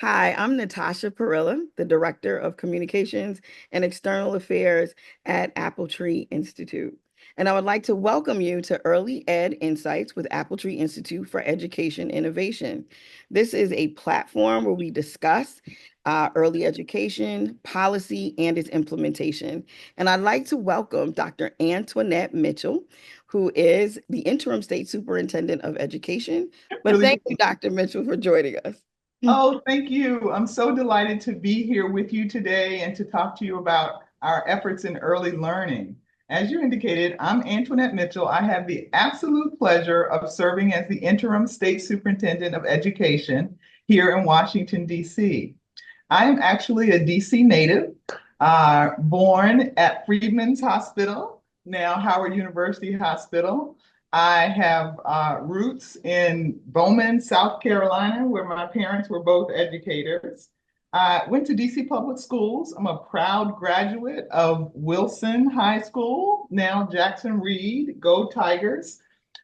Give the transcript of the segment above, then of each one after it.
Hi, I'm Natasha Parrilla, the Director of Communications and External Affairs at AppleTree Institute. And I would like to welcome you to Early Ed Insights with AppleTree Institute for Education Innovation. This is a platform where we discuss early education, policy, and its implementation. And I'd like to welcome Dr. Antoinette Mitchell, who is the Interim State Superintendent of Education. But Really thank good. you, Dr. Mitchell, for joining us. Oh, thank you. I'm so delighted to be here with you today and to talk to you about our efforts in early learning. As you indicated, I'm Antoinette Mitchell. I have the absolute pleasure of serving as the Interim State Superintendent of Education here in Washington, D.C. I am actually a DC native, born at Freedman's Hospital, now Howard University Hospital. I have roots in Bowman, South Carolina, where my parents were both educators. I went to DC Public Schools. I'm a proud graduate of Wilson High School, now Jackson Reed, Go Tigers.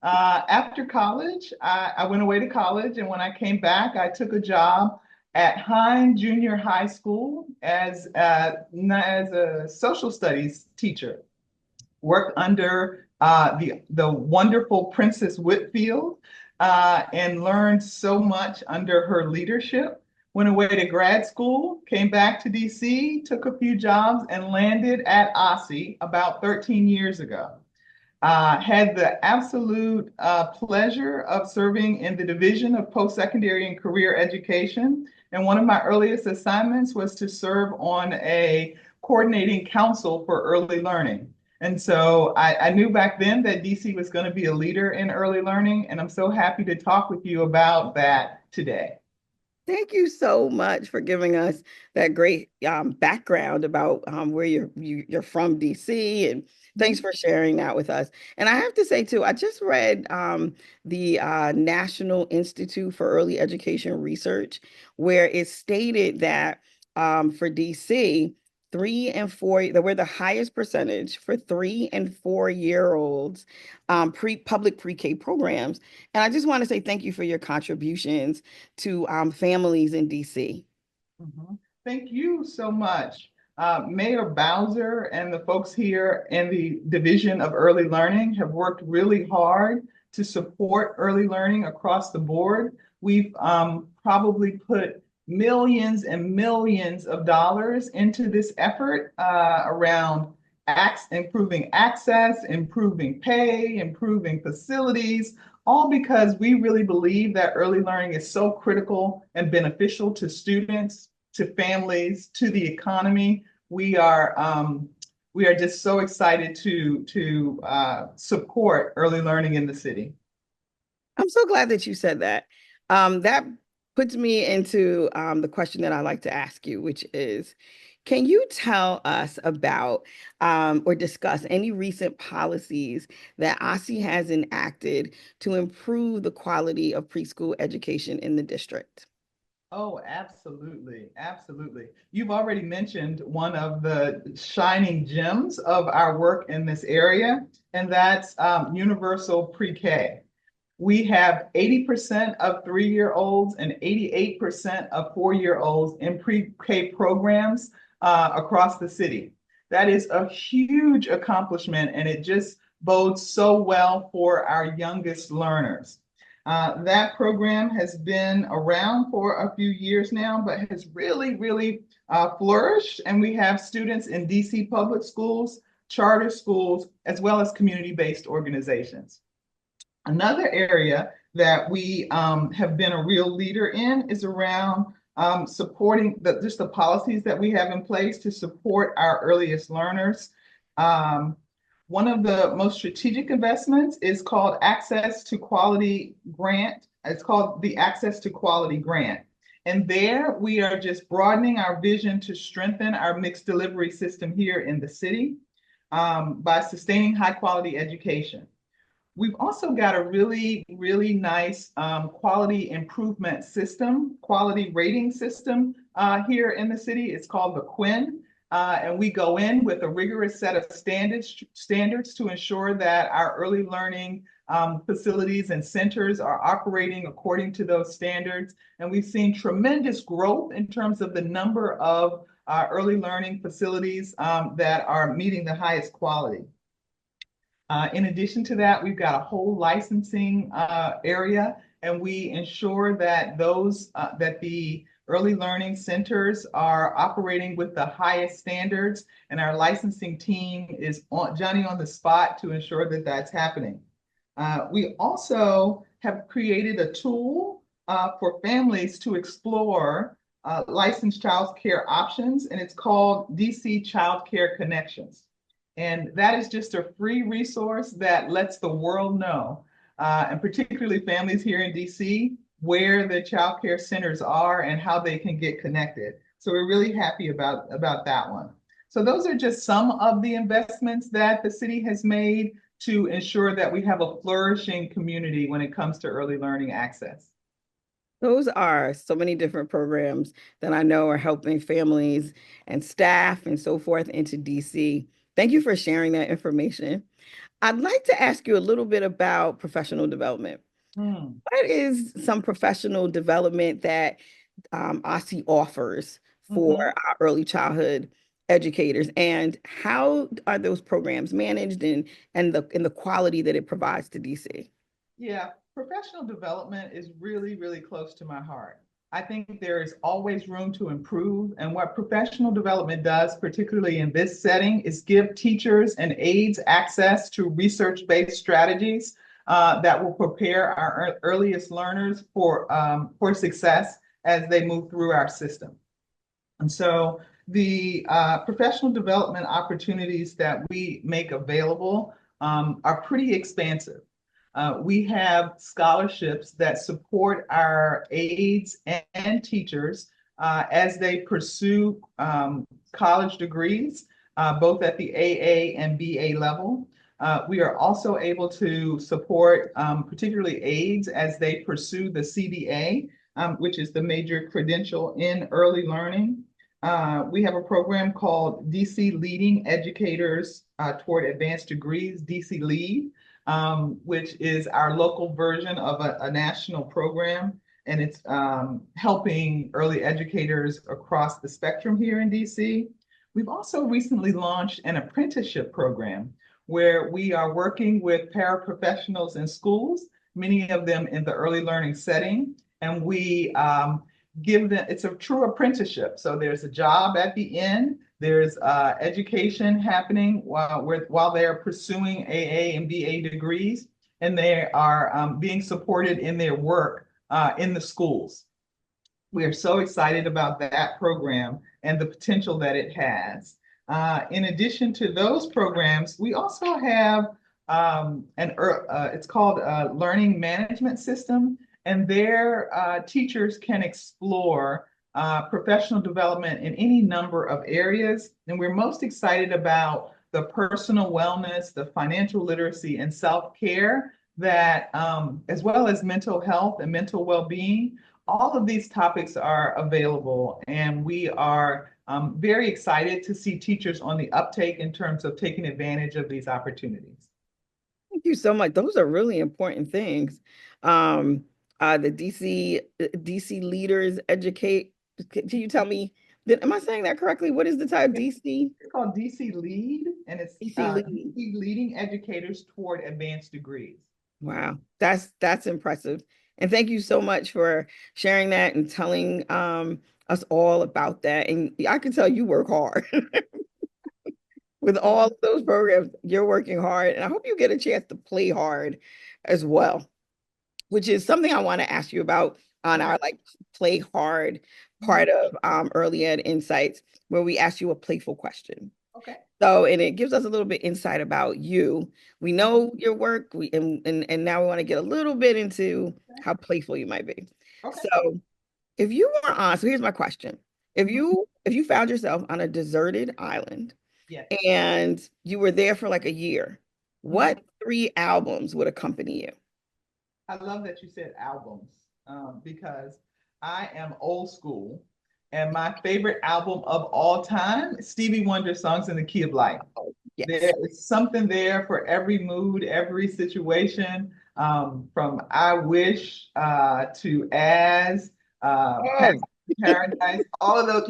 After college, I went away to college, and when I came back, I took a job at Hine Junior High School as a social studies teacher. Worked under the wonderful Princess Whitfield and learned so much under her leadership. Went away to grad school, came back to DC, took a few jobs, and landed at OSSE about 13 years ago. Had the absolute pleasure of serving in the Division of Post-Secondary and Career Education. And one of my earliest assignments was to serve on a coordinating council for early learning. And so I knew back then that DC was going to be a leader in early learning, and I'm so happy to talk with you about that today. Thank you so much for giving us that great background about where you're from, DC, and thanks for sharing that with us. And I have to say too, I just read the National Institute for Early Education Research, where it stated that for DC, 3 and 4, that we're the highest percentage for 3 and 4 year olds public pre-K programs. And I just want to say thank you for your contributions to families in DC. Mhm. Thank you so much. Mayor Bowser and the folks here in the Division of Early Learning have worked really hard to support early learning across the board. We've probably put millions and millions of dollars into this effort around improving access, improving pay, improving facilities, all because we really believe that early learning is so critical and beneficial to students, to families, to the economy. We are just so excited to support early learning in the city. I'm so glad that you said that. That puts me into the question that I like to ask you, which is, can you tell us about or discuss any recent policies that OSSE has enacted to improve the quality of preschool education in the district? Oh, absolutely. Absolutely. You've already mentioned one of the shining gems of our work in this area, and that's universal pre-K. We have 80% of 3-year-olds and 88% of 4-year-olds in pre-K programs across the city. That is a huge accomplishment, and it just bodes so well for our youngest learners. That program has been around for a few years now, but has really flourished. And we have students in DC public schools, charter schools, as well as community-based organizations. Another area that we have been a real leader in is around supporting just the policies that we have in place to support our earliest learners. Um, One of the most strategic investments is called Access to Quality Grant. It's called the Access to Quality Grant. And there we are just broadening our vision to strengthen our mixed delivery system here in the city by sustaining high quality education. We've also got a really nice quality improvement system, quality rating system here in the city. It's called the Quinn. And we go in with a rigorous set of standards to ensure that our early learning facilities and centers are operating according to those standards. And we've seen tremendous growth in terms of the number of early learning facilities that are meeting the highest quality. In addition to that, we've got a whole licensing area, and we ensure that the early learning centers are operating with the highest standards, and our licensing team is Johnny on the spot to ensure that that's happening. We also have created a tool for families to explore licensed child care options, and it's called DC Child Care Connections. And that is just a free resource that lets the world know, and particularly families here in DC, where the child care centers are and how they can get connected. So we're really happy about that one. So those are just some of the investments that the city has made to ensure that we have a flourishing community when it comes to early learning access. Those are so many different programs that I know are helping families and staff and so forth into DC. Thank you for sharing that information. I'd like to ask you a little bit about professional development. Hmm. What is some professional development that OSSE offers for Mhm. our early childhood educators, and how are those programs managed and the quality that it provides to DC? Yeah, professional development is really, really close to my heart. I think there is always room to improve. And what professional development does, particularly in this setting, is give teachers and aides access to research-based strategies that will prepare our earliest learners for success as they move through our system. And so the professional development opportunities that we make available are pretty expansive. We have scholarships that support our aides and teachers as they pursue college degrees, both at the AA and BA level. We are also able to support particularly aides as they pursue the CDA, which is the major credential in early learning. We have a program called DC Leading Educators Toward Advanced Degrees, DC Lead, which is our local version of a national program. And it's helping early educators across the spectrum here in DC. We've also recently launched an apprenticeship program where we are working with paraprofessionals in schools, many of them in the early learning setting. And we give them, it's a true apprenticeship. So there's a job at the end, there's education happening while they're pursuing AA and BA degrees, and they are being supported in their work in the schools. We are so excited about that program and the potential that it has. In addition to those programs, we also have it's called a learning management system, and their teachers can explore professional development in any number of areas. And we're most excited about the personal wellness, the financial literacy, and self-care that, as well as mental health and mental well-being, all of these topics are available. And we are very excited to see teachers on the uptake in terms of taking advantage of these opportunities. Thank you so much. Those are really important things. The DC leaders educate. Can you tell me? Am I saying that correctly? What is the type DC? It's called DC Lead, and it's DC lead. DC Leading Educators Toward Advanced Degrees. Wow, that's impressive. And thank you so much for sharing that and telling us all about that. And I can tell you work hard with all of those programs. You're working hard, and I hope you get a chance to play hard as well, which is something I want to ask you about on our like play hard part of Early Ed Insights, where we ask you a playful question. Okay. So, and it gives us a little bit insight about you. We know your work, and now we want to get a little bit into how playful you might be. Okay. So, if you were on, so here's my question. If you found yourself on a deserted island Yes. and you were there for like a year, Mhm. what three albums would accompany you? I love that you said albums because I am old school. And my favorite album of all time, Stevie Wonder, Songs in the Key of Life. Oh, There yes. is something there for every mood, every situation, from I Wish to As, Oh, Passing Paradise, all of those.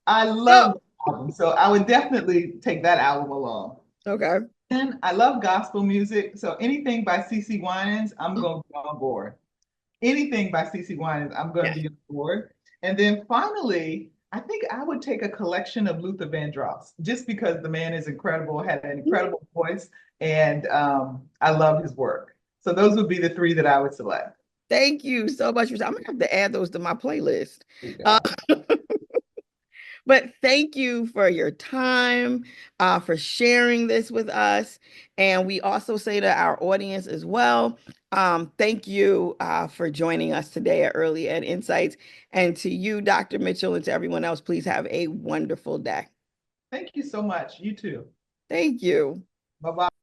I no. love the album. So I would definitely take that album along. Okay. And I love gospel music. So anything by CeCe Winans, I'm going to be on board. Anything by CeCe Winans, I'm going to Yeah. be on board. And then finally, I think I would take a collection of Luther Vandross, just because the man is incredible, had an incredible voice, and I love his work. So those would be the three that I would select. Thank you so much. I'm gonna have to add those to my playlist. There you Uh, go. but thank you for your time, for sharing this with us. And we also say to our audience as well, thank you for joining us today at Early Ed Insights. And to you, Dr. Mitchell, and to everyone else, please have a wonderful day. Thank you so much. You too. Thank you. Bye bye.